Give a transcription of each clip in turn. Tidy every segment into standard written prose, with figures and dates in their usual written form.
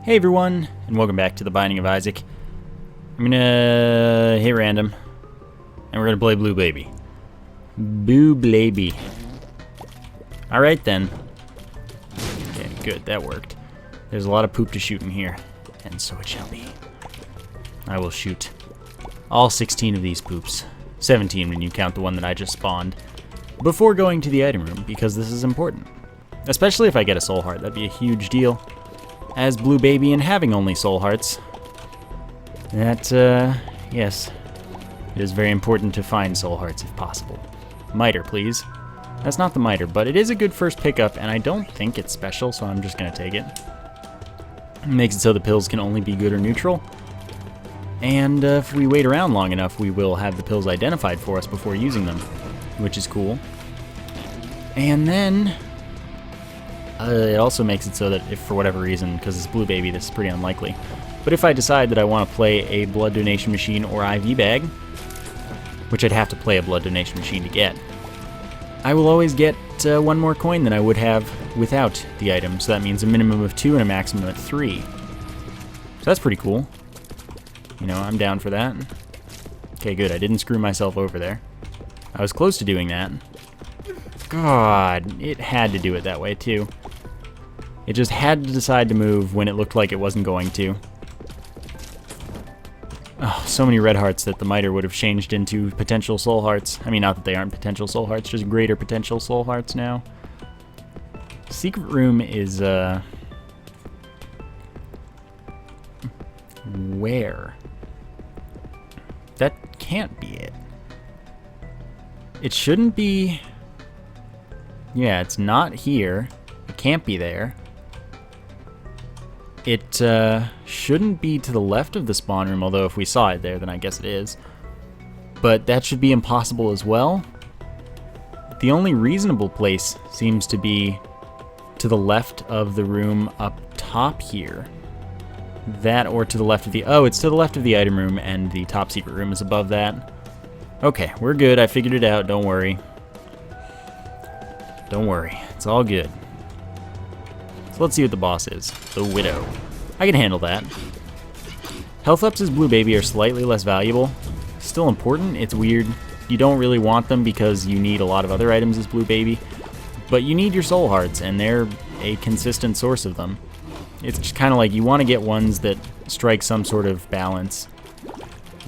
Hey everyone, and welcome back to The Binding of Isaac. I'm gonna hit random, and we're gonna play Blue Baby. Blue Baby. Alright then. Okay, good, that worked. There's a lot of poop to shoot in here, and so it shall be. I will shoot all 16 of these poops. 17 when you count the one that I just spawned. Before going to the item room, because this is important. Especially if I get a soul heart, that'd be a huge deal. As Blue Baby and having only soul hearts, that, yes, it is very important to find soul hearts if possible. Miter, please. That's not the miter, but it is a good first pickup, and I don't think it's special, so I'm just gonna take it. It makes it so the pills can only be good or neutral. And if we wait around long enough, we will have the pills identified for us before using them, which is cool. And then it also makes it so that if for whatever reason, because it's Blue Baby, this is pretty unlikely, but if I decide that I want to play a blood donation machine or IV bag, which I'd have to play a blood donation machine to get, I will always get one more coin than I would have without the item, so that means a minimum of 2 and a maximum of 3. So that's pretty cool. You know, I'm down for that. Okay, good, I didn't screw myself over there. I was close to doing that. God, it had to do it that way too. It just had to decide to move when it looked like it wasn't going to. Oh, so many red hearts that the miter would have changed into potential soul hearts. I mean, not that they aren't potential soul hearts, just greater potential soul hearts now. Secret room is, where? That can't be it. It shouldn't be. Yeah, it's not here. It can't be there. It shouldn't be to the left of the spawn room, although if we saw it there, then I guess it is. But that should be impossible as well. The only reasonable place seems to be to the left of the room up top here. That or to the left of the... Oh, it's to the left of the item room, and the top secret room is above that. Okay, we're good. I figured it out. Don't worry. Don't worry. It's all good. So let's see what the boss is. The Widow. I can handle that. Health ups as Blue Baby are slightly less valuable. Still important. It's weird. You don't really want them because you need a lot of other items as Blue Baby. But you need your soul hearts, and they're a consistent source of them. It's just kind of like you want to get ones that strike some sort of balance.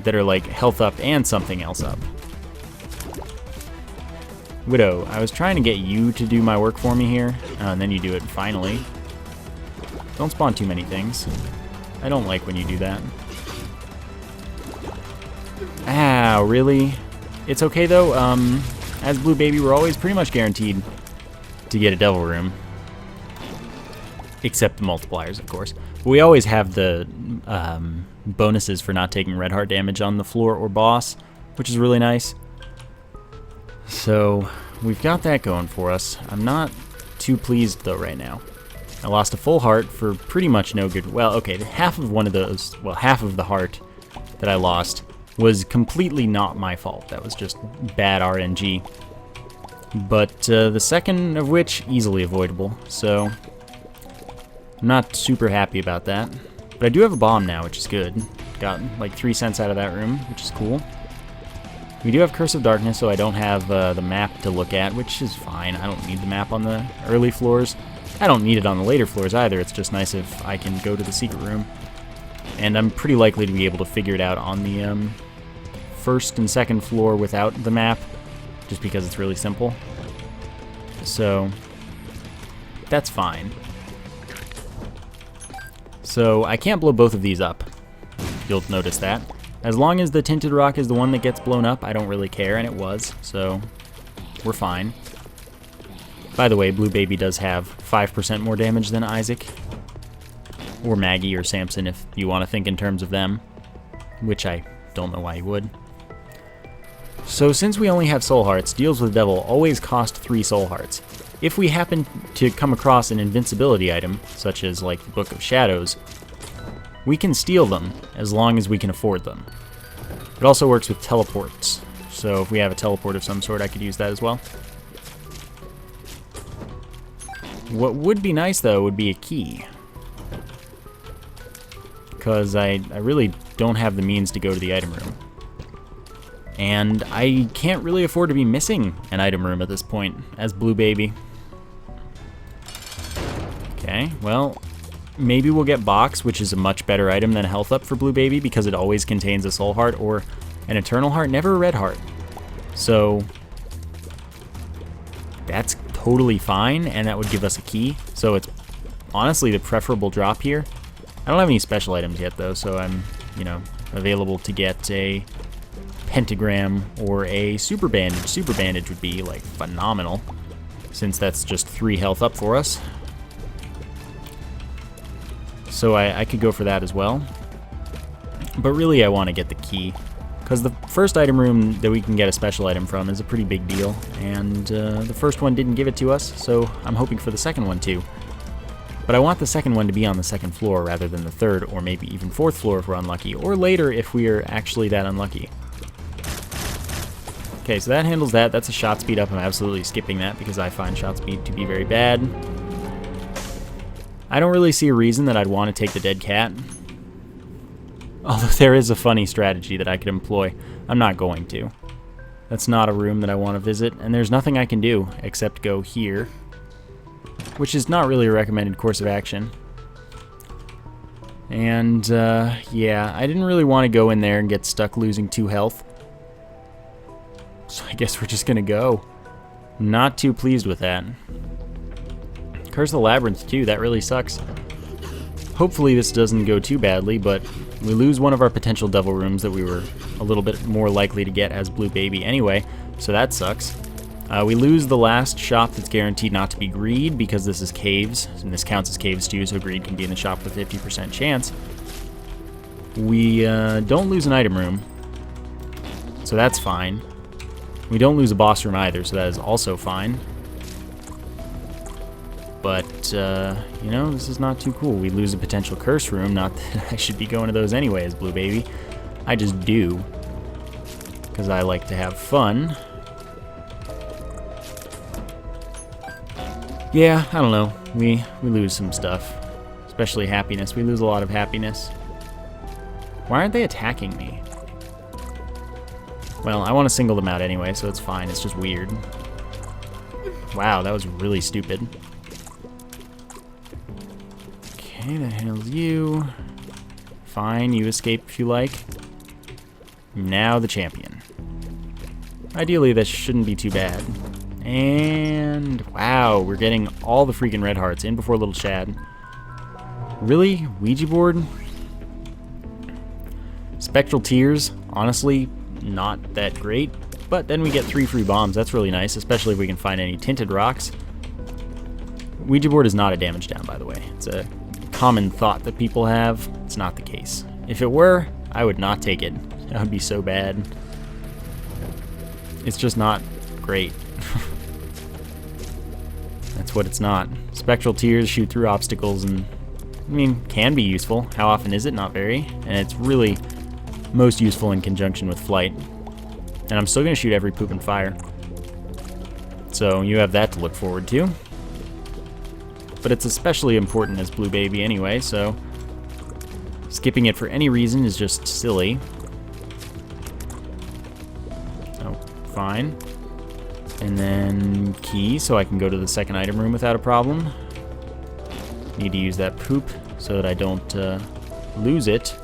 That are like health up and something else up. Widow, I was trying to get you to do my work for me here, and then you do it finally. Don't spawn too many things. I don't like when you do that. Ow, really? It's okay though, as Blue Baby we're always pretty much guaranteed to get a devil room. Except the multipliers, of course. But we always have the bonuses for not taking red heart damage on the floor or boss, which is really nice. So we've got that going for us. I'm not too pleased though right now. I lost a full heart for pretty much no good. Well, okay, half of one of those, well, half of the heart that I lost was completely not my fault. That was just bad RNG. But the second of which, easily avoidable. So I'm not super happy about that. But I do have a bomb now, which is good. Got like 3 cents out of that room, which is cool. We do have Curse of Darkness, so I don't have the map to look at, which is fine. I don't need the map on the early floors. I don't need it on the later floors either. It's just nice if I can go to the secret room. And I'm pretty likely to be able to figure it out on the first and second floor without the map, just because it's really simple. So that's fine. So I can't blow both of these up. You'll notice that. As long as the tinted rock is the one that gets blown up, I don't really care, and it was, so we're fine. By the way, Blue Baby does have 5% more damage than Isaac, or Maggie, or Samson, if you want to think in terms of them, which I don't know why you would. So since we only have soul hearts, deals with Devil always cost 3 soul hearts. If we happen to come across an invincibility item, such as like the Book of Shadows, we can steal them as long as we can afford them. It also works with teleports, so if we have a teleport of some sort, I could use that as well. What would be nice, though, would be a key. because I really don't have the means to go to the item room. And I can't really afford to be missing an item room at this point as Blue Baby. Okay, well, maybe we'll get Box, which is a much better item than a Health Up for Blue Baby because it always contains a Soul Heart or an Eternal Heart, never a Red Heart. So that's totally fine, and that would give us a key. So it's honestly the preferable drop here. I don't have any special items yet, though, so I'm, available to get a Pentagram or a Super Bandage. Super Bandage would be, like, phenomenal, since that's just 3 health up for us. So I could go for that as well. But really, I want to get the key, because the first item room that we can get a special item from is a pretty big deal, and the first one didn't give it to us, so I'm hoping for the second one, too. But I want the second one to be on the second floor rather than the third, or maybe even fourth floor if we're unlucky, or later if we are actually that unlucky. Okay, so that handles that. That's a shot speed up. I'm absolutely skipping that because I find shot speed to be very bad. I don't really see a reason that I'd want to take the dead cat. Although there is a funny strategy that I could employ. I'm not going to. That's not a room that I want to visit, and there's nothing I can do except go here, which is not really a recommended course of action. And, yeah, I didn't really want to go in there and get stuck losing 2 health. So I guess we're just gonna go. Not too pleased with that. Curse of the Labyrinth, too. That really sucks. Hopefully this doesn't go too badly, but we lose one of our potential devil rooms that we were a little bit more likely to get as Blue Baby anyway, so that sucks. We lose the last shop that's guaranteed not to be greed because this is caves, and this counts as caves too, so greed can be in the shop with a 50% chance. We don't lose an item room, so that's fine. We don't lose a boss room either, so that is also fine. But, this is not too cool. We lose a potential curse room, not that I should be going to those anyway as Blue Baby. I just do, because I like to have fun. Yeah, I don't know. We lose some stuff, especially happiness. We lose a lot of happiness. Why aren't they attacking me? Well, I want to single them out anyway, so it's fine. It's just weird. Wow, that was really stupid. Okay, that handles you. Fine, you escape if you like. Now the champion. Ideally, this shouldn't be too bad. And wow, we're getting all the freaking red hearts in before little Chad. Really? Ouija board? Spectral Tears, honestly, not that great. But then we get 3 free bombs. That's really nice, especially if we can find any tinted rocks. Ouija board is not a damage down, by the way. It's a common thought that people have. It's not the case. If it were, I would not take it. That would be so bad. It's just not great. That's what it's not. Spectral Tears shoot through obstacles and, can be useful. How often is it? Not very. And it's really most useful in conjunction with flight. And I'm still going to shoot every poop and fire. So you have that to look forward to. But it's especially important as Blue Baby anyway, so skipping it for any reason is just silly. Oh, fine. And then key, so I can go to the second item room without a problem. Need to use that poop so that I don't lose it.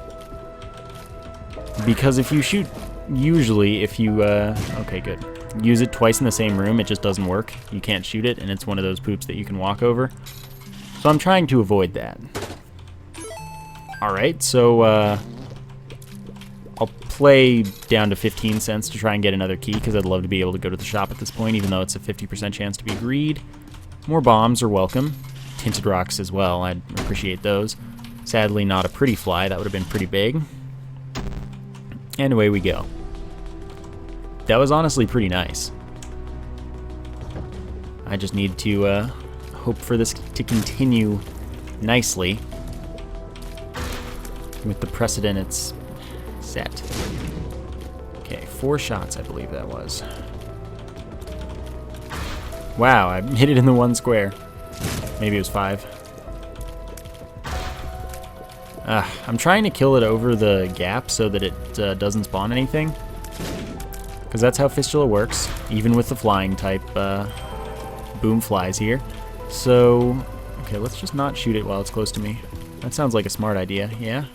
Because if you shoot, usually if you, okay, good. Use it twice in the same room, it just doesn't work. You can't shoot it, and it's one of those poops that you can walk over. So I'm trying to avoid that. Alright, so I'll play down to 15 cents to try and get another key, because I'd love to be able to go to the shop at this point, even though it's a 50% chance to be greed. More bombs are welcome. Tinted rocks as well, I'd appreciate those. Sadly, not a pretty fly, that would have been pretty big. And away we go. That was honestly pretty nice. I just need to hope for this to continue nicely with the precedent it's set. Okay, 4 shots I believe that was. Wow, I hit it in the 1 square. Maybe it was 5. I'm trying to kill it over the gap so that it doesn't spawn anything. Because that's how Fistula works, even with the flying type boom flies here. So, okay, let's just not shoot it while it's close to me. That sounds like a smart idea, yeah?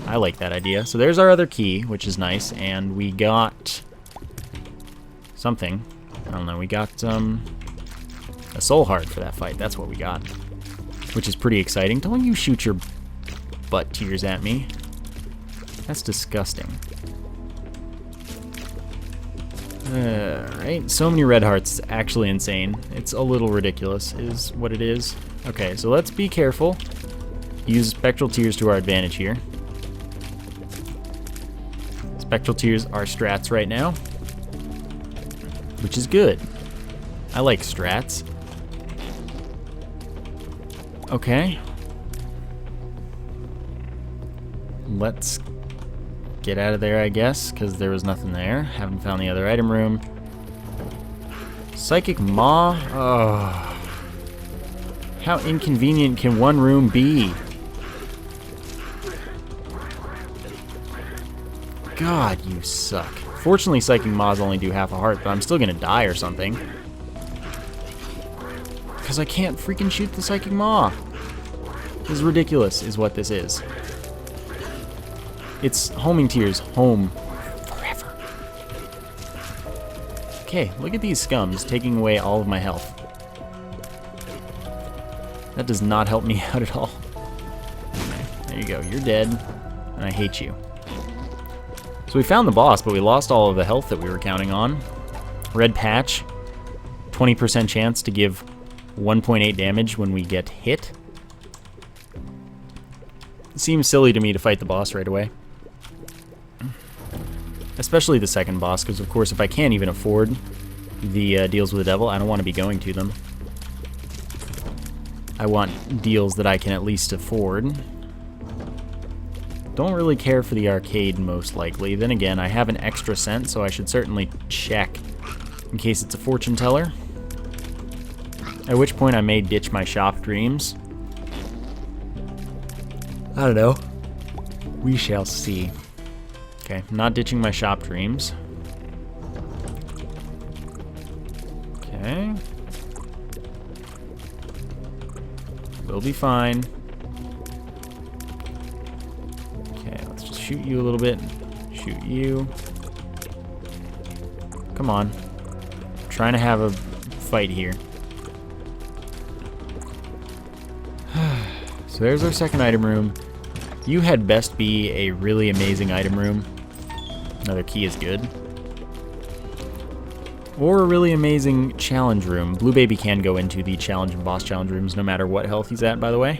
I like that idea. So there's our other key, which is nice, and we got something. I don't know, we got a soul heart for that fight. That's what we got, which is pretty exciting. Don't you shoot your butt tears at me. That's disgusting. Alright, so many red hearts, it's actually insane. It's a little ridiculous, is what it is. Okay, so let's be careful. Use spectral tears to our advantage here. Spectral tears are strats right now, which is good. I like strats. Okay. Let's get out of there, I guess, because there was nothing there. Haven't found the other item room. Psychic Maw? Oh. How inconvenient can one room be? God, you suck. Fortunately, Psychic Maws only do half a heart, but I'm still gonna die or something. Because I can't freaking shoot the Psychic Maw. This is ridiculous, is what this is. It's homing tears, home forever. Okay, look at these scums taking away all of my health. That does not help me out at all. There you go, you're dead, and I hate you. So we found the boss, but we lost all of the health that we were counting on. Red patch, 20% chance to give 1.8 damage when we get hit. It seems silly to me to fight the boss right away. Especially the second boss, because of course if I can't even afford the deals with the devil, I don't want to be going to them. I want deals that I can at least afford. Don't really care for the arcade, most likely. Then again, I have an extra cent, so I should certainly check in case it's a fortune teller. At which point I may ditch my shop dreams. I don't know. We shall see. Okay, I'm not ditching my shop dreams. Okay. We'll be fine. Okay, let's just shoot you a little bit. Shoot you. Come on. I'm trying to have a fight here. So there's our second item room. You had best be a really amazing item room. Another key is good. Or a really amazing challenge room. Blue Baby can go into the challenge and boss challenge rooms no matter what health he's at, by the way.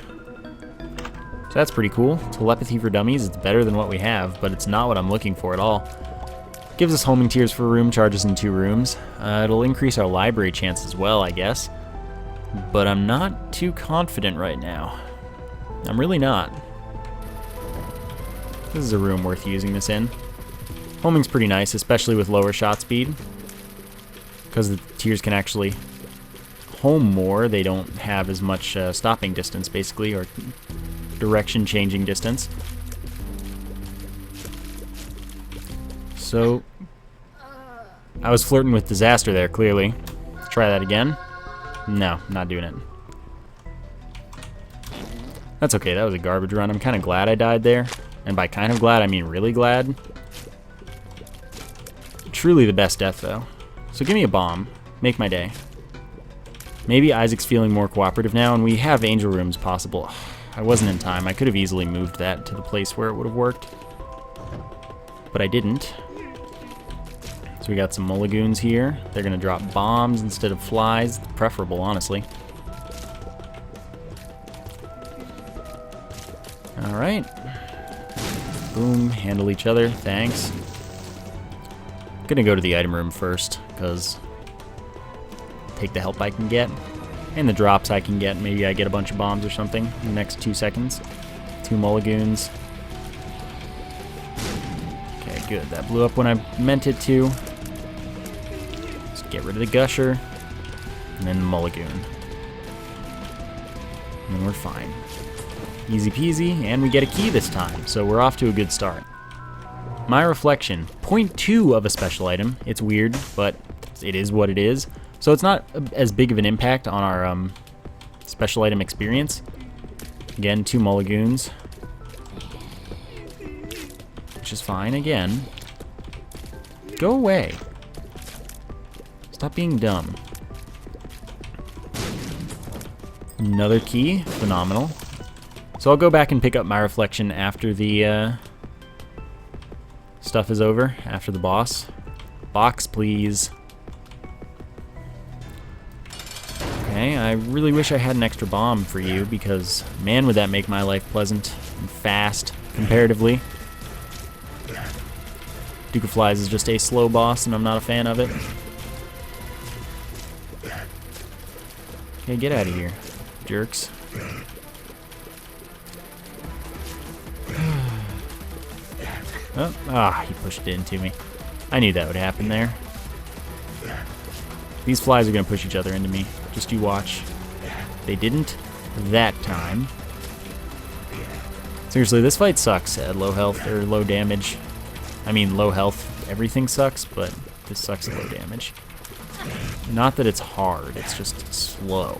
So that's pretty cool. Telepathy for dummies, it's better than what we have, but it's not what I'm looking for at all. Gives us homing tears for a room, charges in 2 rooms. It'll increase our library chance as well, I guess. But I'm not too confident right now. I'm really not. This is a room worth using this in. Homing's pretty nice, especially with lower shot speed. Because the tears can actually home more, they don't have as much stopping distance, basically, or direction changing distance. So, I was flirting with disaster there, clearly. Let's try that again. No, not doing it. That's okay, that was a garbage run. I'm kind of glad I died there. And by kind of glad, I mean really glad. Truly the best death, though. So give me a bomb. Make my day. Maybe Isaac's feeling more cooperative now, and we have angel rooms possible. I wasn't in time. I could have easily moved that to the place where it would have worked. But I didn't. So we got some mulligoons here. They're going to drop bombs instead of flies. Preferable, honestly. Alright. Boom. Handle each other. Thanks. I'm going to go to the item room first, because take the help I can get. And the drops I can get. Maybe I get a bunch of bombs or something in the next 2 seconds. 2 mulligoons. Okay, good. That blew up when I meant it to. Let's get rid of the gusher. And then the mulligoon. And then we're fine. Easy peasy, and we get a key this time, so we're off to a good start. My reflection, 0.2 of a special item. It's weird, but it is what it is. So it's not as big of an impact on our special item experience. Again, 2 mulligoons, which is fine. Again, go away. Stop being dumb. Another key, phenomenal. So I'll go back and pick up my reflection after the stuff is over, after the boss. Box, please. Okay, I really wish I had an extra bomb for you, because man, would that make my life pleasant and fast, comparatively. Duke of Flies is just a slow boss, and I'm not a fan of it. Okay, get out of here, jerks. Oh, he pushed it into me. I knew that would happen there. These flies are going to push each other into me. Just you watch. They didn't that time. Seriously, this fight sucks at low health, or low damage. I mean, low health, everything sucks, but this sucks at low damage. Not that it's hard, it's just slow.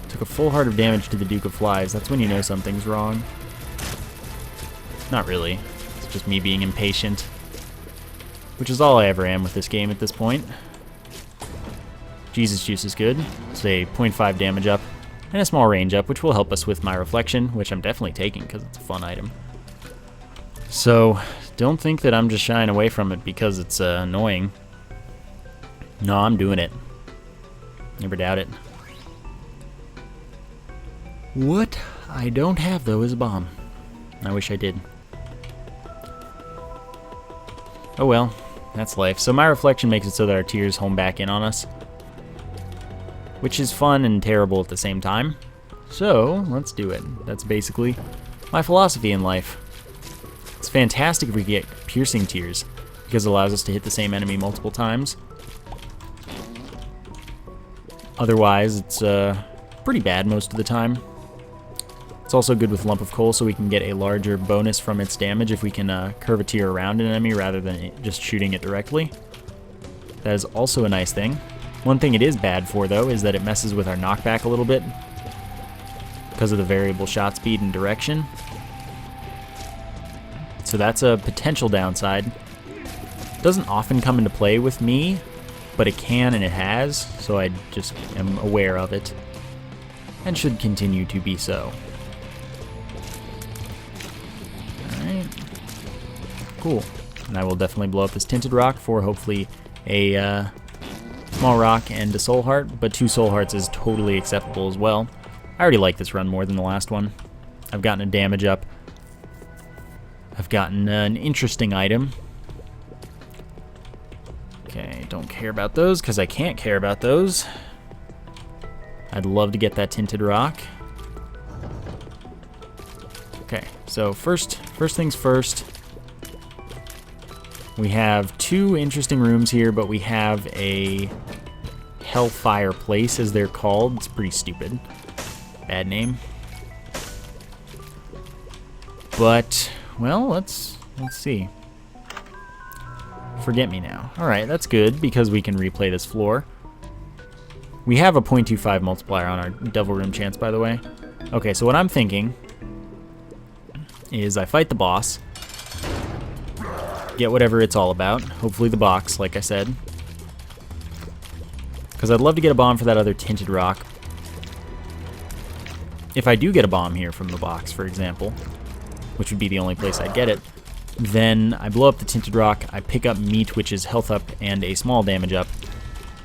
Took a full heart of damage to the Duke of Flies. That's when you know something's wrong. Not really. It's just me being impatient. Which is all I ever am with this game at this point. Jesus Juice is good. It's a 0.5 damage up and a small range up, which will help us with my reflection, which I'm definitely taking because it's a fun item. So, don't think that I'm just shying away from it because it's annoying. No, I'm doing it. Never doubt it. What I don't have, though, is a bomb. I wish I did. Oh well, that's life. So my reflection makes it so that our tears home back in on us, which is fun and terrible at the same time. So let's do it. That's basically my philosophy in life. It's fantastic if we get piercing tears, because it allows us to hit the same enemy multiple times. Otherwise, it's pretty bad most of the time. It's also good with Lump of Coal, so we can get a larger bonus from its damage if we can curve a tear around an enemy rather than just shooting it directly. That is also a nice thing. One thing it is bad for, though, is that it messes with our knockback a little bit because of the variable shot speed and direction. So that's a potential downside. Doesn't often come into play with me, but it can and it has, so I just am aware of it and should continue to be so. Cool. And I will definitely blow up this Tinted Rock for hopefully a small rock and a soul heart, but 2 soul hearts is totally acceptable as well. I already like this run more than the last one. I've gotten a damage up. I've gotten an interesting item. Okay, don't care about those because I can't care about those. I'd love to get that Tinted Rock. Okay, so first things first. We have 2 interesting rooms here, but we have a Hellfire Place, as they're called. It's pretty stupid. Bad name. But, well, let's see. Forget Me Now. Alright, that's good, because we can replay this floor. We have a 0.25 multiplier on our Devil Room chance, by the way. Okay, so what I'm thinking is I fight the boss, get whatever it's all about, hopefully the box, like I said, because I'd love to get a bomb for that other Tinted Rock. If I do get a bomb here from the box, for example, which would be the only place I'd get it, then I blow up the Tinted Rock, I pick up Meat, which is health up and a small damage up,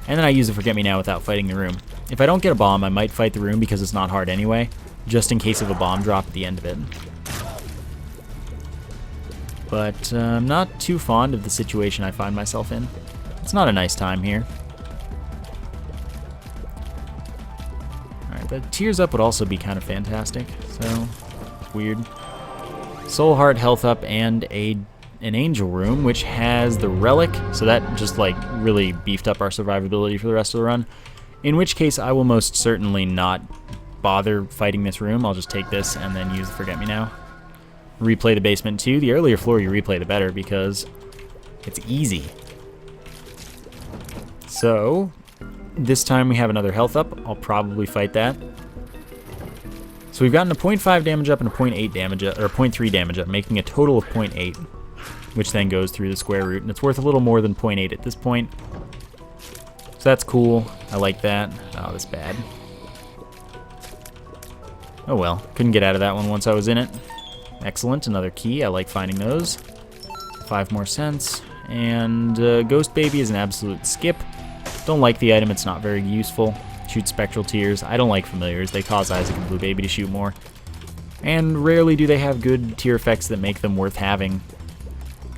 and then I use the Forget Me Now without fighting the room. If I don't get a bomb, I might fight the room because it's not hard anyway, just in case of a bomb drop at the end of it. But I'm not too fond of the situation I find myself in. It's not a nice time here. Alright, the tears up would also be kind of fantastic, so it's weird. Soul Heart, health up, and an Angel Room, which has the Relic, so that just like really beefed up our survivability for the rest of the run. In which case, I will most certainly not bother fighting this room. I'll just take this and then use the Forget-Me-Now. Replay the basement too. The earlier floor you replay, the better, because it's easy. So, this time we have another health up. I'll probably fight that. So we've gotten a 0.5 damage up and a 0.8 damage up, or 0.3 damage up, making a total of 0.8, which then goes through the square root, and it's worth a little more than 0.8 at this point. So that's cool. I like that. Oh, that's bad. Oh well, couldn't get out of that one once I was in it. Excellent, another key. I like finding those. 5 more cents. And Ghost Baby is an absolute skip. Don't like the item, it's not very useful. Shoot Spectral Tears. I don't like Familiars, they cause Isaac and Blue Baby to shoot more. And rarely do they have good tier effects that make them worth having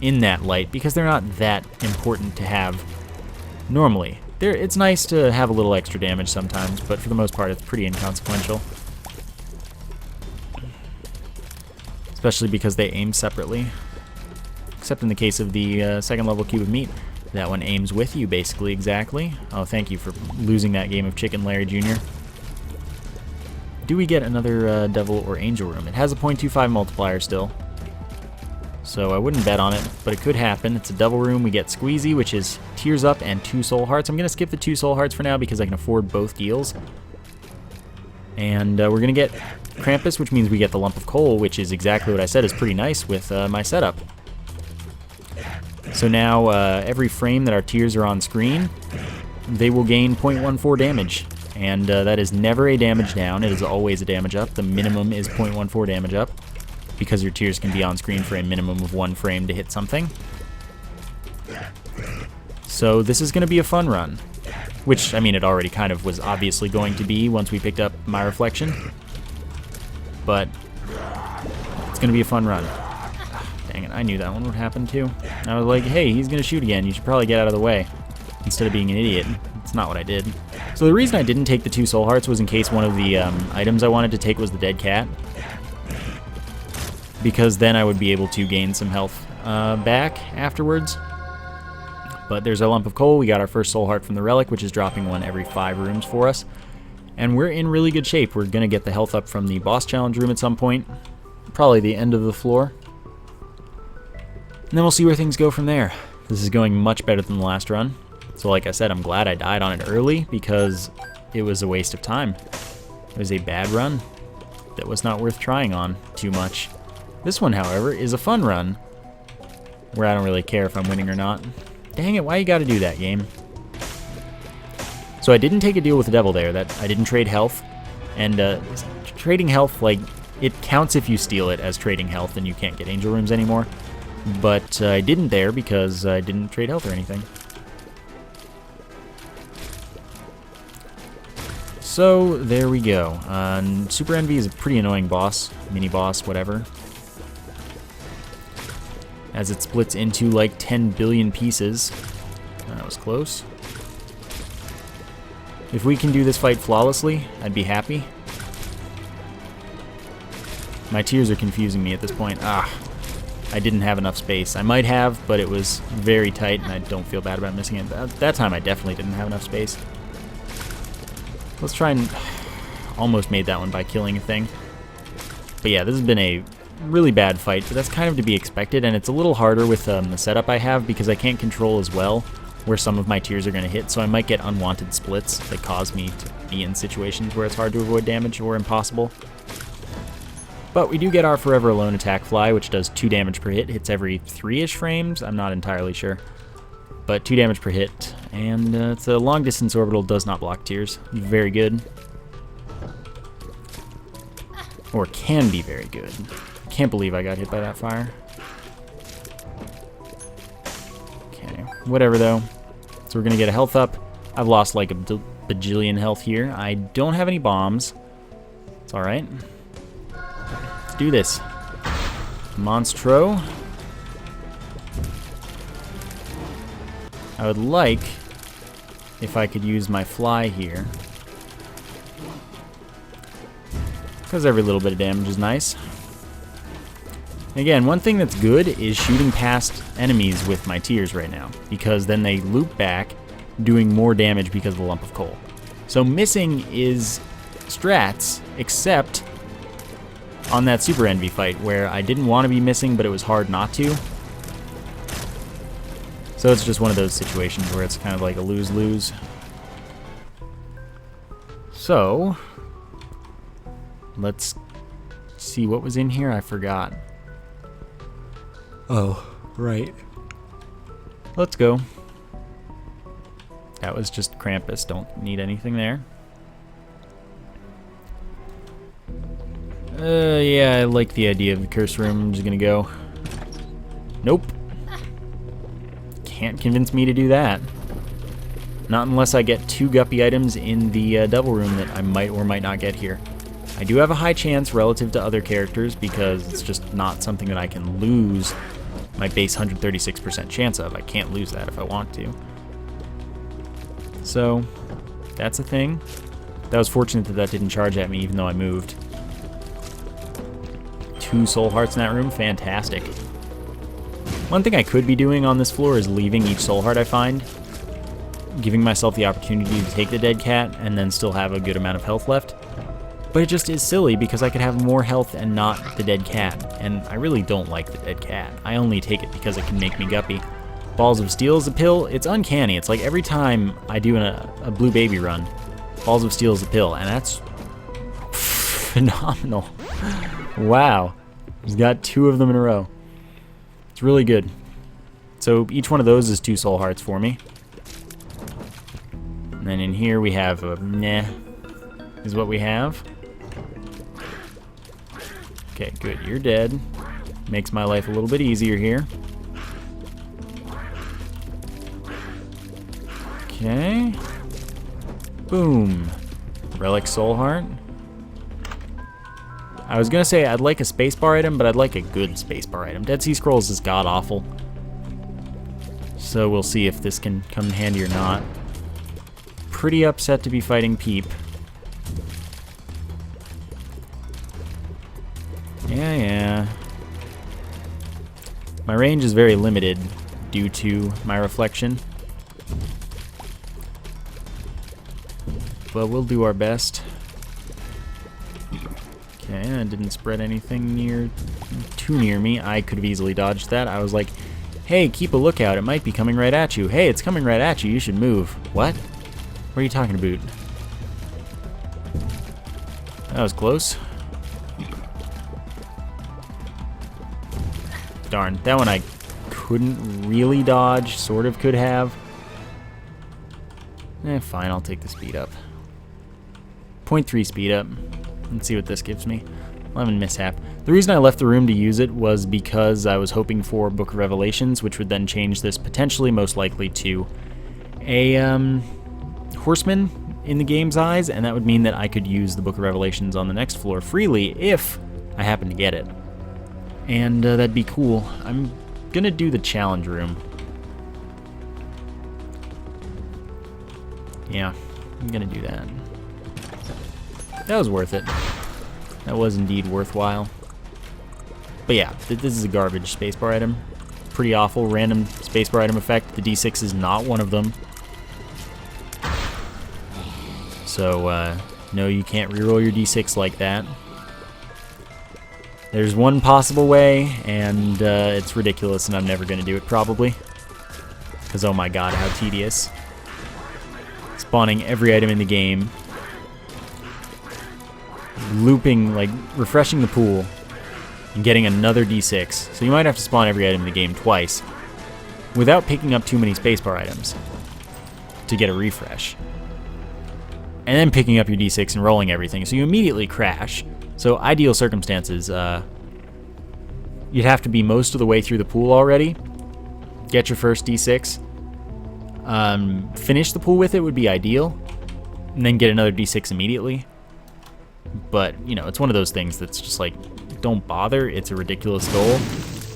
in that light, because they're not that important to have normally. It's nice to have a little extra damage sometimes, but for the most part it's pretty inconsequential. Especially because they aim separately. Except in the case of the second level Cube of Meat. That one aims with you, basically, exactly. Oh, thank you for losing that game of Chicken Larry Jr. Do we get another Devil or Angel room? It has a 0.25 multiplier still. So I wouldn't bet on it, but it could happen. It's a Devil room. We get Squeezy, which is Tears Up and 2 Soul Hearts. I'm going to skip the 2 Soul Hearts for now because I can afford both deals. And we're going to get Krampus, which means we get the Lump of Coal, which is exactly what I said is pretty nice with my setup. So now every frame that our tiers are on screen, they will gain 0.14 damage. And that is never a damage down, it is always a damage up. The minimum is 0.14 damage up, because your tiers can be on screen for a minimum of 1 frame to hit something. So this is going to be a fun run. Which, I mean, it already kind of was obviously going to be once we picked up my reflection. But it's going to be a fun run. Dang it, I knew that one would happen too. I was like, hey, he's going to shoot again. You should probably get out of the way. Instead of being an idiot. It's not what I did. So the reason I didn't take the 2 Soul Hearts was in case one of the items I wanted to take was the dead cat. Because then I would be able to gain some health back afterwards. But there's our Lump of Coal. We got our first Soul Heart from the Relic, which is dropping 1 every 5 rooms for us. And we're in really good shape. We're going to get the health up from the boss challenge room at some point. Probably the end of the floor. And then we'll see where things go from there. This is going much better than the last run. So like I said, I'm glad I died on it early because it was a waste of time. It was a bad run that was not worth trying on too much. This one, however, is a fun run where I don't really care if I'm winning or not. Dang it, why you gotta do that, game? So I didn't take a deal with the devil there. That I didn't trade health. And trading health, like, it counts if you steal it as trading health and you can't get angel rooms anymore. But I didn't there because I didn't trade health or anything. So there we go. Super Envy is a pretty annoying boss, mini-boss, whatever. As it splits into like 10 billion pieces. That was close. If we can do this fight flawlessly, I'd be happy. My tiers are confusing me at this point. I didn't have enough space. I might have, but it was very tight, and I don't feel bad about missing it. That time I definitely didn't have enough space. Let's try and... Almost made that one by killing a thing. But yeah, this has been a really bad fight, but that's kind of to be expected, and it's a little harder with the setup I have because I can't control as well where some of my tiers are going to hit, so I might get unwanted splits that cause me to be in situations where it's hard to avoid damage or impossible. But we do get our Forever Alone attack fly, which does 2 damage per hit, hits every 3-ish frames, I'm not entirely sure. But 2 damage per hit, and it's a long distance orbital, does not block tiers. Very good. Or can be very good. I can't believe I got hit by that fire. Okay, whatever though. So we're gonna get a health up. I've lost like a bajillion health here. I don't have any bombs. It's alright. Let's do this. Monstro. I would like if I could use my fly here. Because every little bit of damage is nice. Again, one thing that's good is shooting past enemies with my tiers right now, because then they loop back, doing more damage because of the Lump of Coal. So missing is strats, except on that Super Envy fight, where I didn't want to be missing, but it was hard not to. So it's just one of those situations where it's kind of like a lose-lose. So, let's see what was in here. I forgot. Oh, right. Let's go. That was just Krampus. Don't need anything there. Yeah, I like the idea of the curse room. I'm just gonna go. Nope. Can't convince me to do that. Not unless I get 2 guppy items in the double room that I might or might not get here. I do have a high chance relative to other characters because it's just not something that I can lose my base 136% chance of. I can't lose that if I want to. So, that's a thing. That was fortunate that that didn't charge at me even though I moved. 2 soul hearts in that room, fantastic. One thing I could be doing on this floor is leaving each soul heart I find, giving myself the opportunity to take the dead cat and then still have a good amount of health left. But it just is silly because I could have more health and not the dead cat, and I really don't like the dead cat. I only take it because it can make me guppy. Balls of Steel is a pill. It's uncanny. It's like every time I do a blue baby run, Balls of Steel is a pill, and that's phenomenal. Wow. He's got 2 of them in a row. It's really good. So each one of those is 2 soul hearts for me. And then in here we have a meh, is what we have. Okay, good. You're dead. Makes my life a little bit easier here. Okay. Boom. Relic soul heart. I was gonna say I'd like a spacebar item, but I'd like a good spacebar item. Dead Sea Scrolls is god-awful. So we'll see if this can come in handy or not. Pretty upset to be fighting Peep. Yeah. My range is very limited due to my reflection. But we'll do our best. Okay, I didn't spread anything too near me. I could have easily dodged that. I was like, hey, keep a lookout. It might be coming right at you. Hey, it's coming right at you. You should move. What? What are you talking about? That was close. Darn, that one I couldn't really dodge. Sort of could have. Fine, I'll take the speed up. 0.3 speed up. Let's see what this gives me. 11 mishap. The reason I left the room to use it was because I was hoping for Book of Revelations, which would then change this potentially, most likely, to a horseman in the game's eyes, and that would mean that I could use the Book of Revelations on the next floor freely if I happen to get it. And that'd be cool. I'm gonna do the challenge room. Yeah, I'm gonna do that. That was worth it. That was indeed worthwhile. But yeah, this is a garbage spacebar item. Pretty awful. Random spacebar item effect. The D6 is not one of them. So, no, you can't reroll your D6 like that. There's one possible way, and it's ridiculous, and I'm never going to do it, probably. Because, oh my god, how tedious. Spawning every item in the game. Looping, like, refreshing the pool. And getting another D6. So you might have to spawn every item in the game twice. Without picking up too many spacebar items. To get a refresh. And then picking up your D6 and rolling everything. So you immediately crash. So ideal circumstances, you'd have to be most of the way through the pool already. Get your first D6. Finish the pool with it would be ideal. And then get another D6 immediately. But, you know, it's one of those things that's just like, don't bother. It's a ridiculous goal.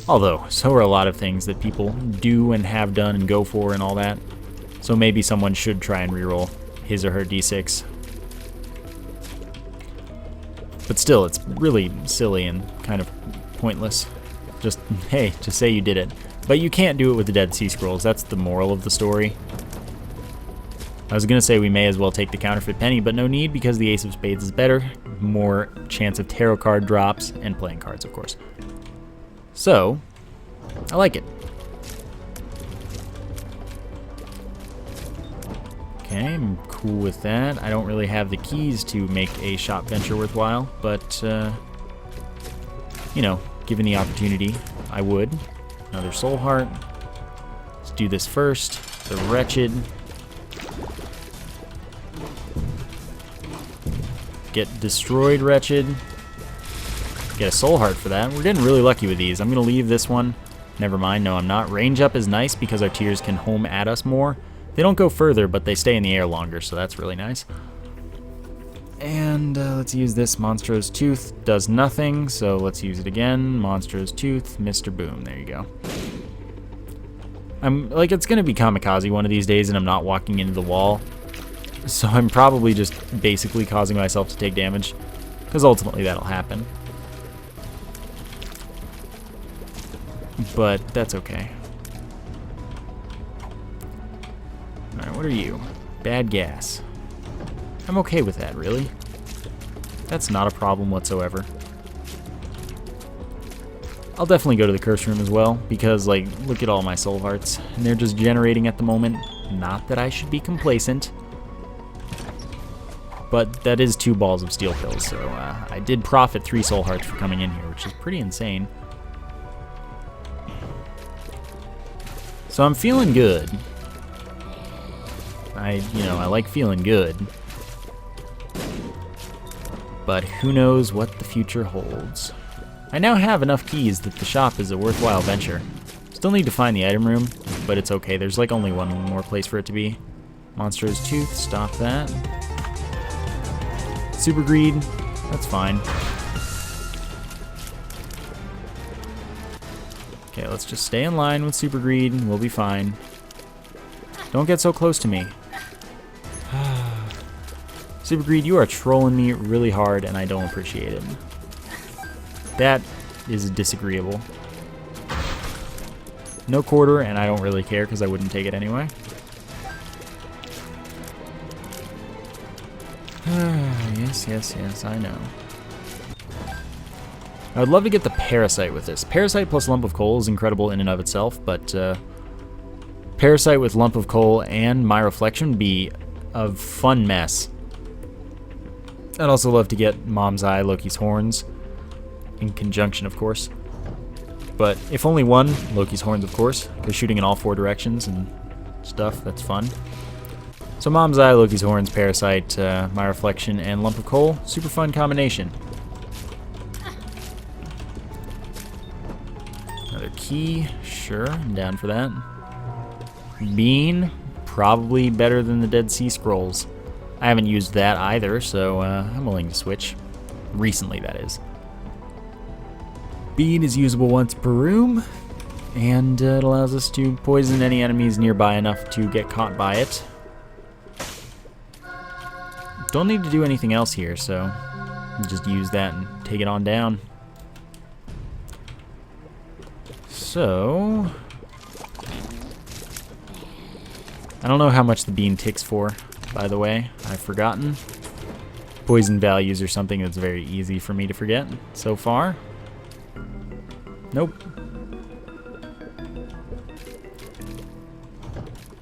Although, so are a lot of things that people do and have done and go for and all that. So maybe someone should try and reroll his or her D6. But still, it's really silly and kind of pointless. Just, hey, just say you did it. But you can't do it with the Dead Sea Scrolls. That's the moral of the story. I was going to say we may as well take the counterfeit penny, but no need because the ace of spades is better. More chance of tarot card drops and playing cards, of course. So, I like it. Okay, I'm cool with that. I don't really have the keys to make a shop venture worthwhile, but, you know, given the opportunity, I would. Another soul heart. Let's do this first. The wretched. Get destroyed, wretched. Get a soul heart for that. We're getting really lucky with these. I'm going to leave this one. Never mind. No, I'm not. Range up is nice because our tiers can home at us more. They don't go further, but they stay in the air longer, so that's really nice. And let's use this. Monstro's Tooth does nothing, so let's use it again. Monstro's Tooth, Mr. Boom. There you go. I'm like, it's going to be kamikaze one of these days, and I'm not walking into the wall. So I'm probably just basically causing myself to take damage, because ultimately that'll happen. But that's okay. Alright, what are you? Bad gas. I'm okay with that, really. That's not a problem whatsoever. I'll definitely go to the curse room as well, because, like, look at all my soul hearts. And they're just generating at the moment. Not that I should be complacent. But that is 2 balls of steel pills, so I did profit 3 soul hearts for coming in here, which is pretty insane. So I'm feeling good. I like feeling good. But who knows what the future holds. I now have enough keys that the shop is a worthwhile venture. Still need to find the item room, but it's okay. There's like only one more place for it to be. Monstro's Tooth, stop that. Super Greed, that's fine. Okay, let's just stay in line with Super Greed and we'll be fine. Don't get so close to me. Super Greed, you are trolling me really hard and I don't appreciate it. That is disagreeable. No quarter, and I don't really care because I wouldn't take it anyway. Yes, I know. I would love to get the Parasite with this. Parasite plus Lump of Coal is incredible in and of itself, but Parasite with Lump of Coal and My Reflection would be a fun mess. I'd also love to get Mom's Eye, Loki's Horns, in conjunction, of course. But if only one, Loki's Horns, of course, because shooting in all 4 directions and stuff, that's fun. So Mom's Eye, Loki's Horns, Parasite, My Reflection, and Lump of Coal, super fun combination. Another key, sure, I'm down for that. Bean, probably better than the Dead Sea Scrolls. I haven't used that either, so I'm willing to switch. Recently, that is. Bean is usable once per room, and it allows us to poison any enemies nearby enough to get caught by it. Don't need to do anything else here, so just use that and take it on down. So, I don't know how much the bean ticks for, by the way. I've forgotten. Poison values are something that's very easy for me to forget so far. Nope.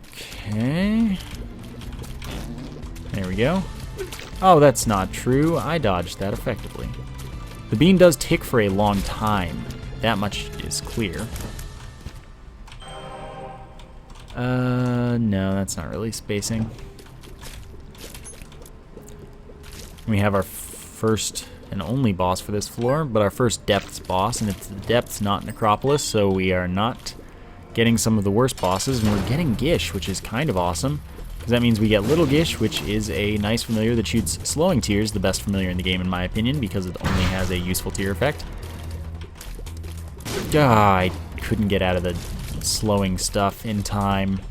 Okay. There we go. Oh, that's not true. I dodged that effectively. The bean does tick for a long time. That much is clear. No, that's not really spacing. We have our first and only boss for this floor, but our first depths boss, and it's the depths, not Necropolis, so we are not getting some of the worst bosses, and we're getting Gish, which is kind of awesome, because that means we get Little Gish, which is a nice familiar that shoots slowing tears, the best familiar in the game in my opinion, because it only has a useful tear effect. I couldn't get out of the slowing stuff in time.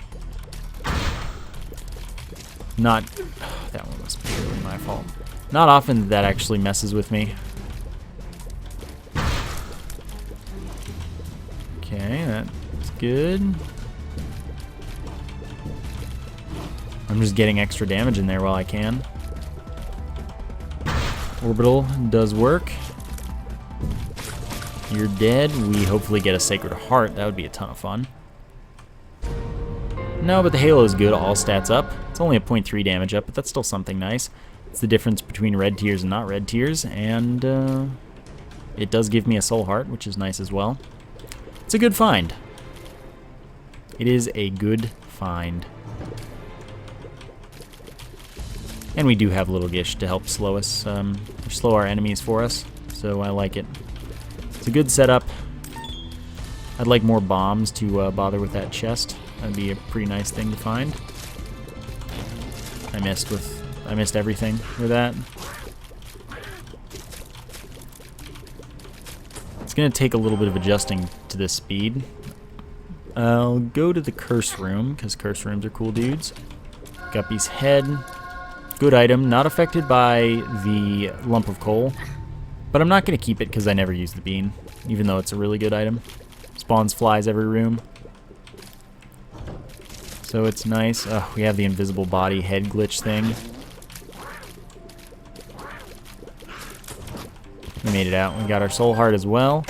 That one was purely my fault. Not often that actually messes with me. Okay, that's good. I'm just getting extra damage in there while I can. Orbital does work. You're dead. We hopefully get a Sacred Heart. That would be a ton of fun. No, but the Halo is good. All stats up. It's only a 0.3 damage up, but that's still something nice. It's the difference between red tiers and not red tiers, and it does give me a Soul Heart, which is nice as well. It's a good find. It is a good find. And we do have Little Gish to help slow us, or slow our enemies for us, so I like it. It's a good setup. I'd like more bombs to bother with that chest. That'd be a pretty nice thing to find. I missed everything with that. It's gonna take a little bit of adjusting to this speed. I'll go to the curse room, because curse rooms are cool dudes. Guppy's head. Good item, not affected by the lump of coal. But I'm not going to keep it because I never use the bean, even though it's a really good item. Spawns flies every room. So it's nice. We have the invisible body head glitch thing. We made it out. We got our soul heart as well.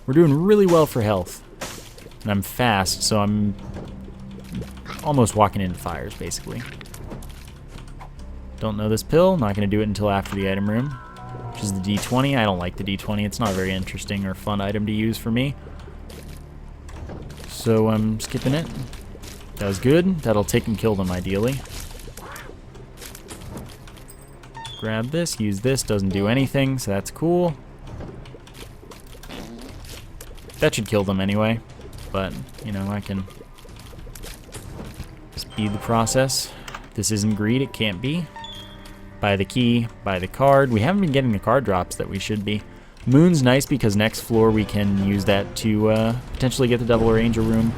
We're doing really well for health. And I'm fast, so I'm almost walking into fires, basically. Don't know this pill. Not going to do it until after the item room, which is the D20. I don't like the D20. It's not a very interesting or fun item to use for me. So I'm skipping it. That was good. That'll take and kill them, ideally. Grab this, use this. Doesn't do anything, so that's cool. That should kill them anyway. But, you know, I can speed the process. This isn't greed. It can't be. Buy the key, buy the card. We haven't been getting the card drops that we should be. Moon's nice because next floor we can use that to potentially get the Devil or Angel room,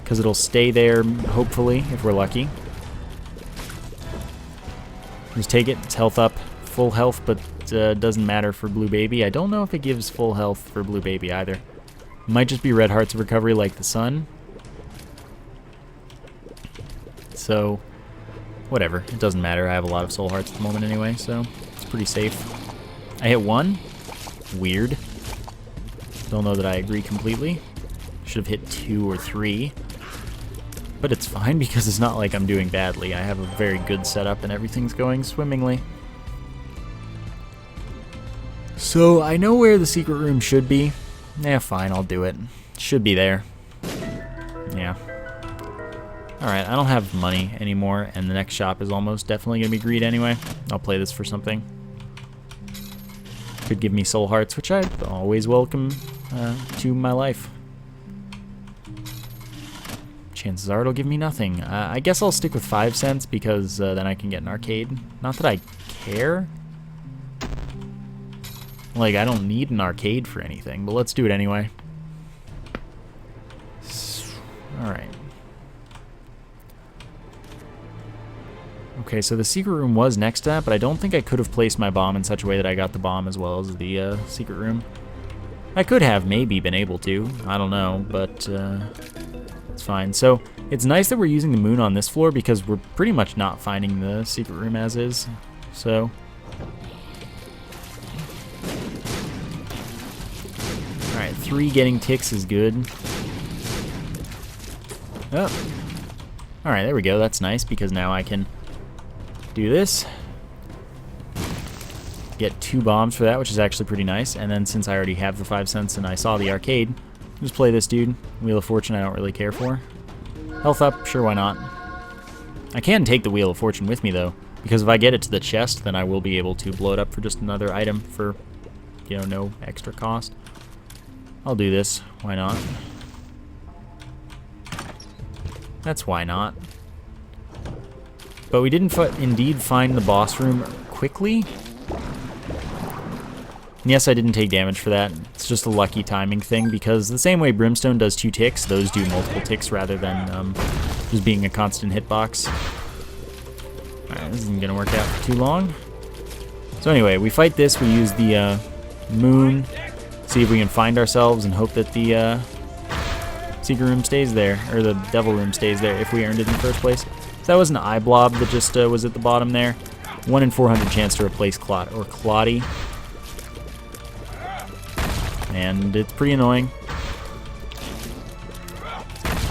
because it'll stay there, hopefully, if we're lucky. Just take it. It's health up. Full health, but doesn't matter for Blue Baby. I don't know if it gives full health for Blue Baby either. Might just be red hearts of recovery like the sun. So, whatever. It doesn't matter. I have a lot of soul hearts at the moment anyway, so it's pretty safe. I hit 1. Weird. Don't know that I agree completely. Should have hit 2 or 3. But it's fine because it's not like I'm doing badly. I have a very good setup and everything's going swimmingly. So I know where the secret room should be. Yeah, fine, I'll do it. Should be there. Yeah. Alright, I don't have money anymore, and the next shop is almost definitely going to be greed anyway. I'll play this for something. Could give me soul hearts, which I always welcome to my life. Chances are it'll give me nothing. I guess I'll stick with 5 cents because then I can get an arcade. Not that I care. Like, I don't need an arcade for anything, but let's do it anyway. Alright. Okay, so the secret room was next to that, but I don't think I could have placed my bomb in such a way that I got the bomb as well as the secret room. I could have maybe been able to. I don't know, but it's fine. So it's nice that we're using the moon on this floor because we're pretty much not finding the secret room as is. So... Alright, 3 getting ticks is good. Oh. Alright, there we go. That's nice because now I can do this. Get 2 bombs for that, which is actually pretty nice. And then since I already have the 5 cents and I saw the arcade, just play this dude. Wheel of Fortune I don't really care for. Health up, sure, why not. I can take the Wheel of Fortune with me though, because if I get it to the chest, then I will be able to blow it up for just another item for, you know, no extra cost. I'll do this. Why not? That's why not. But we didn't indeed find the boss room quickly. And yes, I didn't take damage for that. It's just a lucky timing thing because the same way Brimstone does 2 ticks, those do multiple ticks rather than just being a constant hitbox. Alright, this isn't going to work out for too long. So anyway, we fight this. We use the moon. See if we can find ourselves and hope that the secret room stays there, or the devil room stays there if we earned it in the first place. So that was an eye blob that just was at the bottom there. 1 in 400 chance to replace Clot or Clotty. And it's pretty annoying.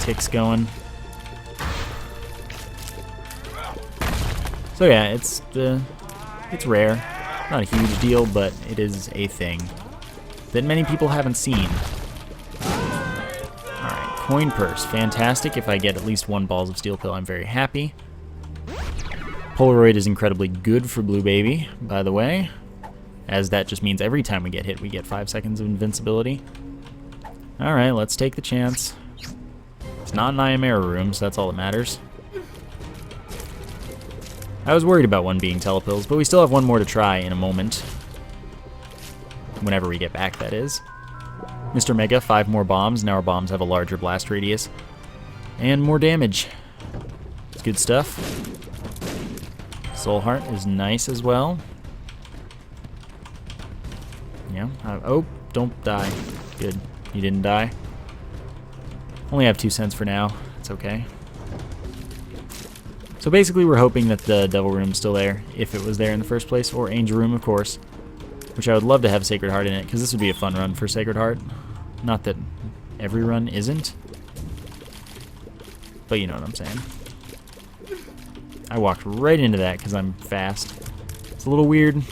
Ticks going. So yeah, it's rare. Not a huge deal, but it is a thing that many people haven't seen. Alright, coin purse. Fantastic. If I get at least 1 balls of steel pill, I'm very happy. Polaroid is incredibly good for Blue Baby, by the way, as that just means every time we get hit, we get 5 seconds of invincibility. Alright, let's take the chance. It's not an Ayamera room, so that's all that matters. I was worried about one being telepills, but we still have 1 more to try in a moment. Whenever we get back, that is. Mr. Mega, 5 more bombs. Now our bombs have a larger blast radius. And more damage. It's good stuff. Soul Heart is nice as well. Yeah. Oh, don't die. Good. You didn't die. Only have 2 cents for now. It's okay. So basically we're hoping that the Devil Room's still there, if it was there in the first place, or Angel Room, of course. Which I would love to have Sacred Heart in it, because this would be a fun run for Sacred Heart. Not that every run isn't. But you know what I'm saying. I walked right into that because I'm fast. It's a little weird.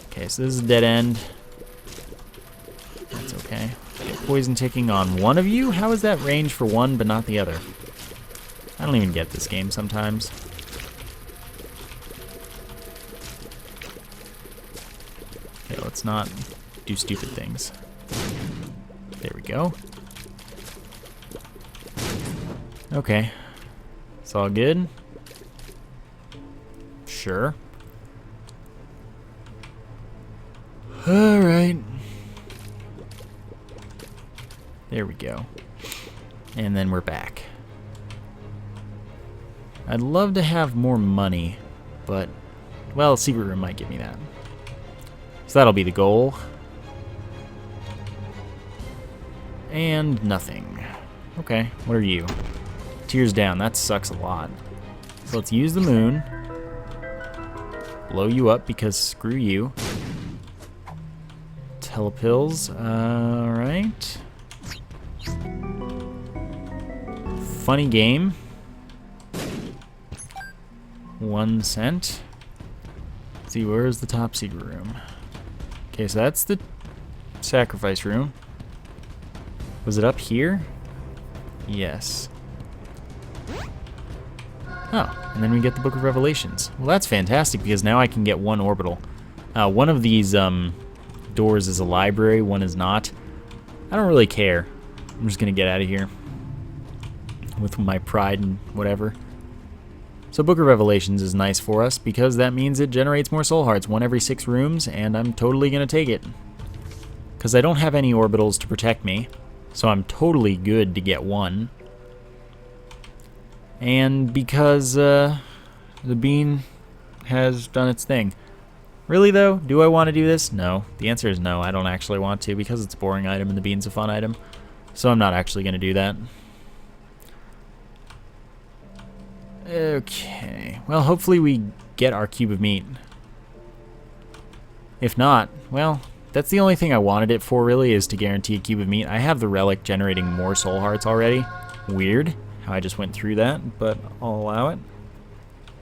Okay, so this is a dead end. That's okay. Get poison ticking on one of you? How is that range for one but not the other? I don't even get this game sometimes. Okay, let's not do stupid things. There we go. Okay. It's all good. Sure. Alright. There we go. And then we're back. I'd love to have more money, but, well, Secret Room might give me that. So that'll be the goal. And nothing. Okay, what are you? Tears down, that sucks a lot. So let's use the moon. Blow you up because screw you. Telepills, alright. Funny game. 1 cent. Let's see, where's the top secret room? Okay, so that's the sacrifice room. Was it up here? Yes. Oh, and then we get the Book of Revelations. Well, that's fantastic because now I can get 1 orbital. One of these doors is a library, one is not. I don't really care. I'm just gonna get out of here with my pride and whatever. So Book of Revelations is nice for us because that means it generates more soul hearts, 1 every 6 rooms, and I'm totally gonna take it. Because I don't have any orbitals to protect me, so I'm totally good to get 1. And because the bean has done its thing. Really though, do I want to do this? No. The answer is no, I don't actually want to because it's a boring item and the bean's a fun item. So I'm not actually going to do that. Okay, well hopefully we get our cube of meat. If not, well, that's the only thing I wanted it for really, is to guarantee a cube of meat. I have the relic generating more soul hearts already. Weird how I just went through that, but I'll allow it.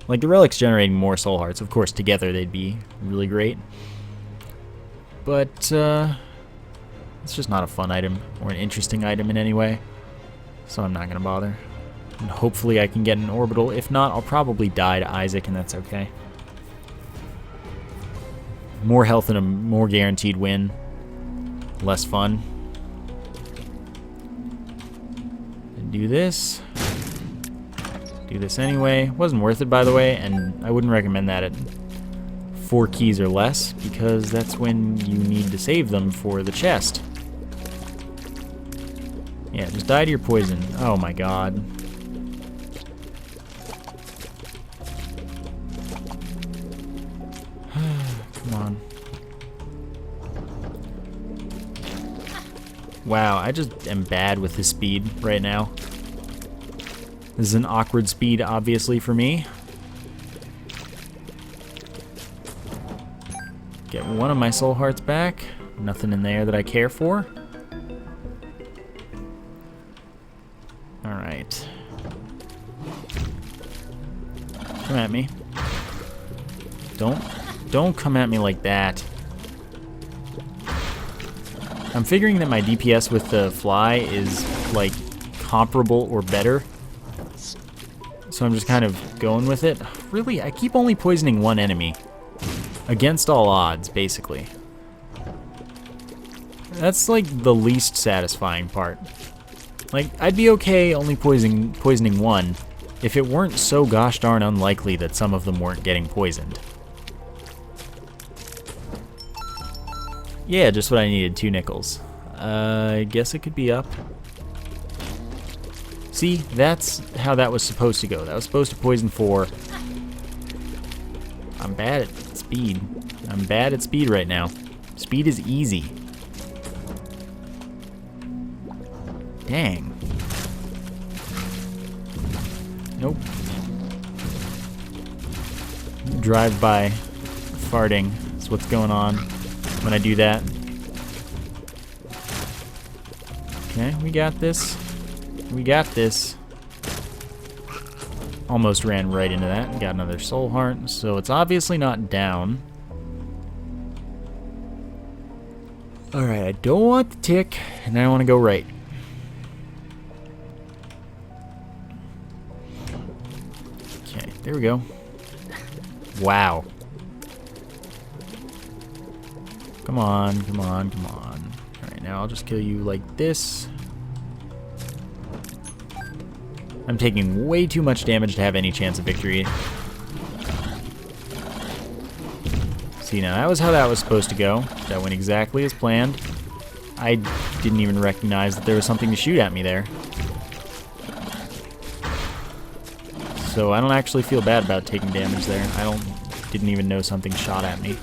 Like, the relic's generating more soul hearts. Of course, together they'd be really great. But, it's just not a fun item or an interesting item in any way. So I'm not going to bother. And hopefully I can get an orbital. If not, I'll probably die to Isaac, and that's okay. More health and a more guaranteed win. Less fun. And do this. Do this anyway. Wasn't worth it, by the way, and I wouldn't recommend that at 4 keys or less, because that's when you need to save them for the chest. Yeah, just die to your poison. Oh my god. Come on. Wow, I just am bad with his speed right now. This is an awkward speed, obviously, for me. Get one of my soul hearts back. Nothing in there that I care for. Alright. Come at me. Don't come at me like that. I'm figuring that my DPS with the fly is, like, comparable or better. So I'm just kind of going with it. Really, I keep only poisoning one enemy. Against all odds, basically. That's, like, the least satisfying part. Like, I'd be okay only poisoning one if it weren't so gosh darn unlikely that some of them weren't getting poisoned. Yeah, just what I needed, 2 nickels. I guess it could be up. See, that's how that was supposed to go. That was supposed to poison 4. I'm bad at speed. I'm bad at speed right now. Speed is easy. Dang. Nope. Drive-by farting is what's going on when I do that. Okay, we got this. We got this. Almost ran right into that. Got another soul heart, so it's obviously not down. Alright, I don't want the tick, and I want to go right. Okay, there we go. Wow. Come on, come on, come on. Alright, now I'll just kill you like this. I'm taking way too much damage to have any chance of victory. See, now that was how that was supposed to go. That went exactly as planned. I didn't even recognize that there was something to shoot at me there. So I don't actually feel bad about taking damage there. Didn't even know something shot at me.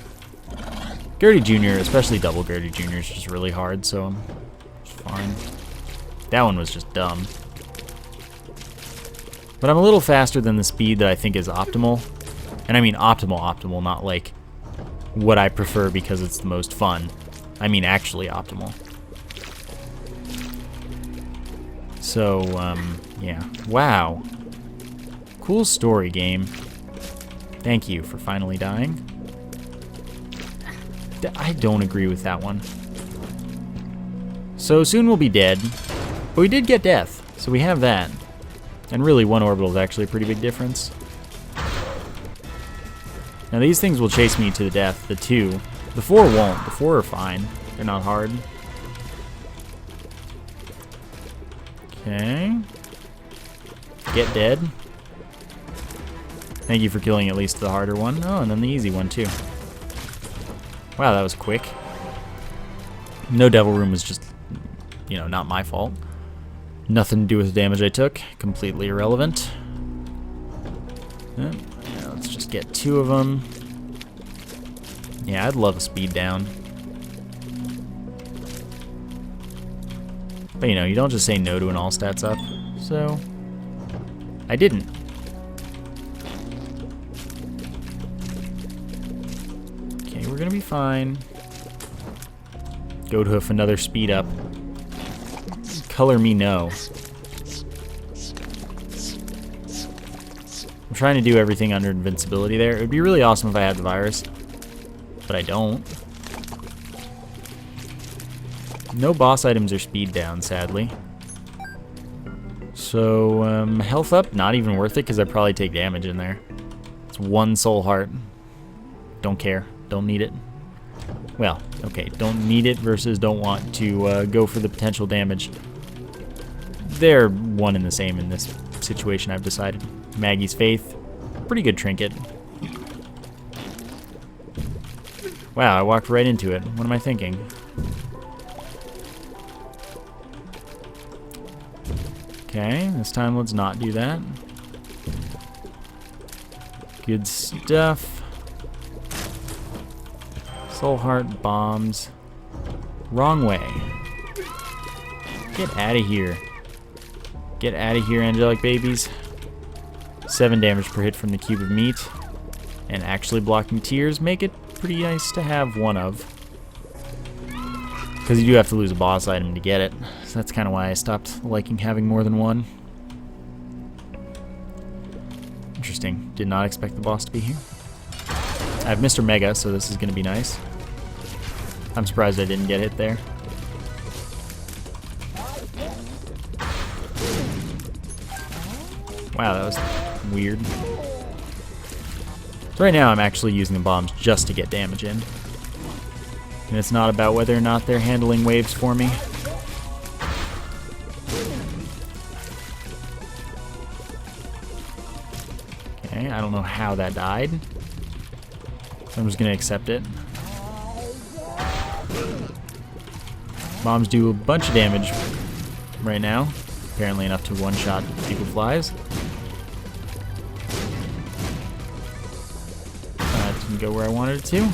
Gertie Jr., especially double Gertie Jr., is just really hard, so it's fine. That one was just dumb. But I'm a little faster than the speed that I think is optimal. And I mean optimal, not like what I prefer because it's the most fun. I mean actually optimal. So, yeah. Wow. Cool story, game. Thank you for finally dying. I don't agree with that one. So soon we'll be dead. But we did get death, so we have that. And really, 1 orbital is actually a pretty big difference. Now these things will chase me to the death, the 2. The 4 won't. The 4 are fine. They're not hard. Okay. Get dead. Thank you for killing at least the harder one. Oh, and then the easy one too. Wow, that was quick. No Devil Room was just, you know, not my fault. Nothing to do with the damage I took. Completely irrelevant. Yeah, let's just get 2 of them. Yeah, I'd love a speed down. But you know, you don't just say no to an all stats up. So, I didn't. Okay, we're gonna be fine. Goat Hoof, another speed up. Color me no. I'm trying to do everything under invincibility there. It would be really awesome if I had the virus, but I don't. No boss items are speed down, sadly. So, health up, not even worth it because I probably take damage in there. It's 1 soul heart. Don't care. Don't need it. Well, okay, don't need it versus don't want to go for the potential damage. They're one and the same in this situation, I've decided. Maggie's Faith, pretty good trinket. Wow, I walked right into it. What am I thinking? Okay, this time let's not do that. Good stuff. Soul Heart bombs. Wrong way. Get out of here. Get out of here, angelic babies. 7 damage per hit from the cube of meat. And actually blocking tears make it pretty nice to have one of. Because you do have to lose a boss item to get it. So that's kind of why I stopped liking having more than one. Interesting. Did not expect the boss to be here. I have Mr. Mega, so this is going to be nice. I'm surprised I didn't get hit there. Wow, that was weird. So right now I'm actually using the bombs just to get damage in. And it's not about whether or not they're handling waves for me. Okay, I don't know how that died. So I'm just going to accept it. Bombs do a bunch of damage right now. Apparently enough to one-shot people flies. That didn't go where I wanted it to.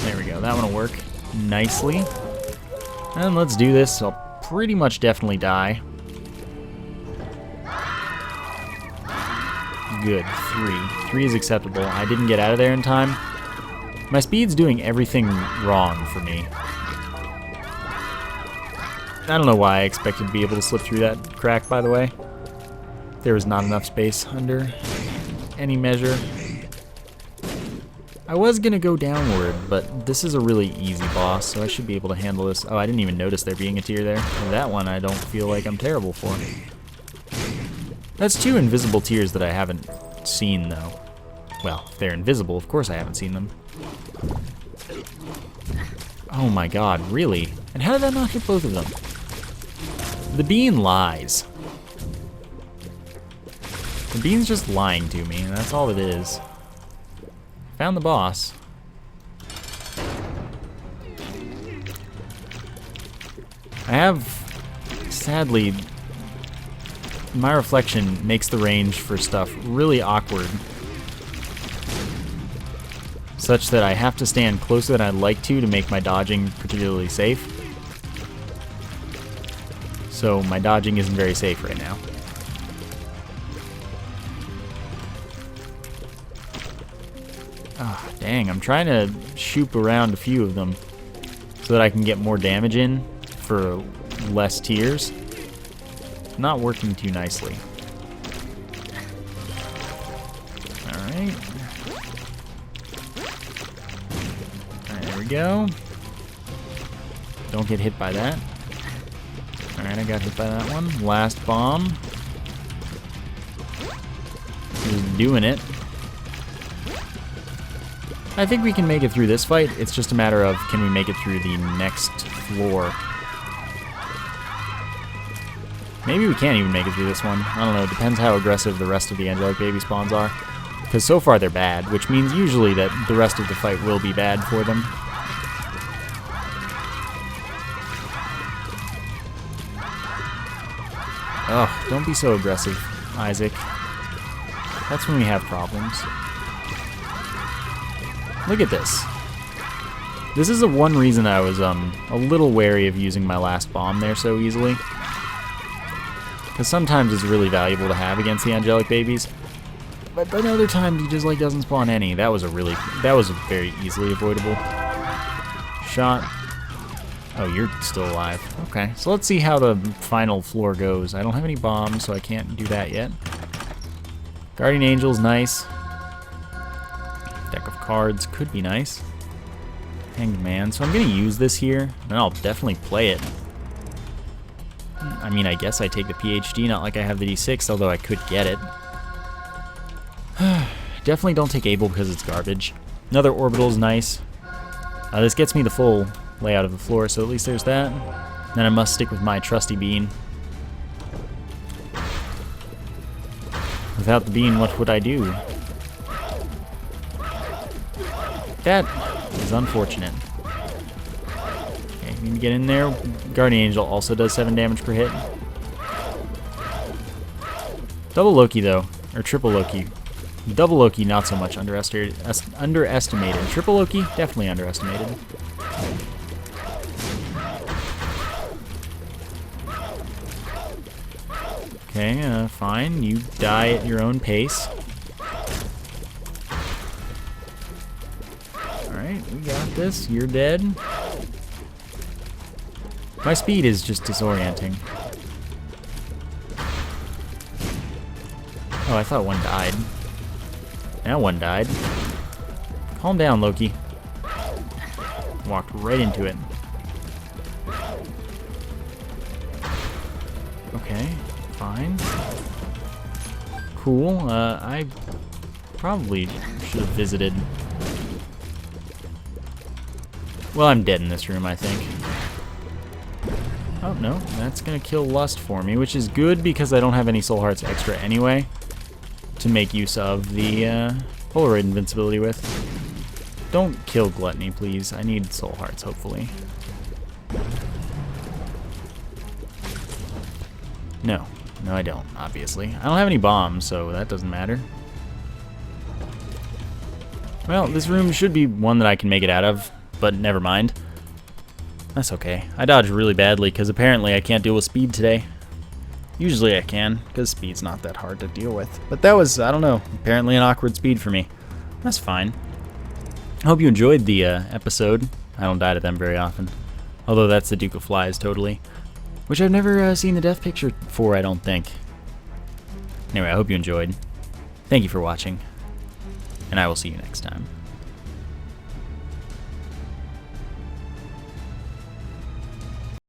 There we go. That one will work nicely. And let's do this. I'll pretty much definitely die. Good. 3. 3 is acceptable. I didn't get out of there in time. My speed's doing everything wrong for me. I don't know why I expected to be able to slip through that crack, by the way. There was not enough space under any measure. I was going to go downward, but this is a really easy boss, so I should be able to handle this. Oh, I didn't even notice there being a tier there. That one I don't feel like I'm terrible for. That's 2 invisible tiers that I haven't seen, though. Well, if they're invisible, of course I haven't seen them. Oh my god, really? And how did that not hit both of them? The bean lies. The bean's just lying to me, and that's all it is. Found the boss. I have, sadly, my reflection makes the range for stuff really awkward. Such that I have to stand closer than I'd like to make my dodging particularly safe. So my dodging isn't very safe right now. Ah, dang, I'm trying to shoop around a few of them so that I can get more damage in for less tiers. Not working too nicely. Alright. There we go. Don't get hit by that. Alright, I got hit by that one. Last bomb. Just doing it. I think we can make it through this fight. It's just a matter of, can we make it through the next floor? Maybe we can't even make it through this one. I don't know. It depends how aggressive the rest of the angelic baby spawns are. Because so far they're bad, which means usually that the rest of the fight will be bad for them. Oh, don't be so aggressive, Isaac. That's when we have problems. Look at this. This is the one reason I was a little wary of using my last bomb there so easily. Because sometimes it's really valuable to have against the angelic babies. But then other times he just like doesn't spawn any. That was a very easily avoidable shot. Oh, you're still alive. Okay, so let's see how the final floor goes. I don't have any bombs, so I can't do that yet. Guardian Angel's nice. Deck of cards could be nice. Hanged Man. So I'm going to use this here, and I'll definitely play it. I mean, I guess I take the PhD, not like I have the D6, although I could get it. Definitely don't take Able because it's garbage. Another Orbital is nice. This gets me the full layout of the floor, so at least there's that. Then I must stick with my trusty bean. Without the bean, what would I do? That is unfortunate. Okay, need to get in there. Guardian Angel also does 7 damage per hit. Double Loki, though. Or triple Loki. Double Loki, not so much underestimated. Triple Loki, definitely underestimated. Okay, fine. You die at your own pace. Alright, we got this. You're dead. My speed is just disorienting. Oh, I thought one died. Now one died. Calm down, Loki. Walked right into it. Okay, fine. Cool. I probably should have visited. Well, I'm dead in this room, I think. Oh, no. That's gonna kill Lust for me, which is good because I don't have any Soul Hearts extra anyway to make use of the Polaroid invincibility with. Don't kill Gluttony, please. I need Soul Hearts, hopefully. No. No, I don't, obviously. I don't have any bombs, so that doesn't matter. Well, this room should be one that I can make it out of, but never mind. That's okay. I dodged really badly, because apparently I can't deal with speed today. Usually I can, because speed's not that hard to deal with. But that was, I don't know, apparently an awkward speed for me. That's fine. I hope you enjoyed the episode. I don't die to them very often. Although that's the Duke of Flies, totally. Which I've never seen the death picture for, I don't think. Anyway, I hope you enjoyed. Thank you for watching. And I will see you next time.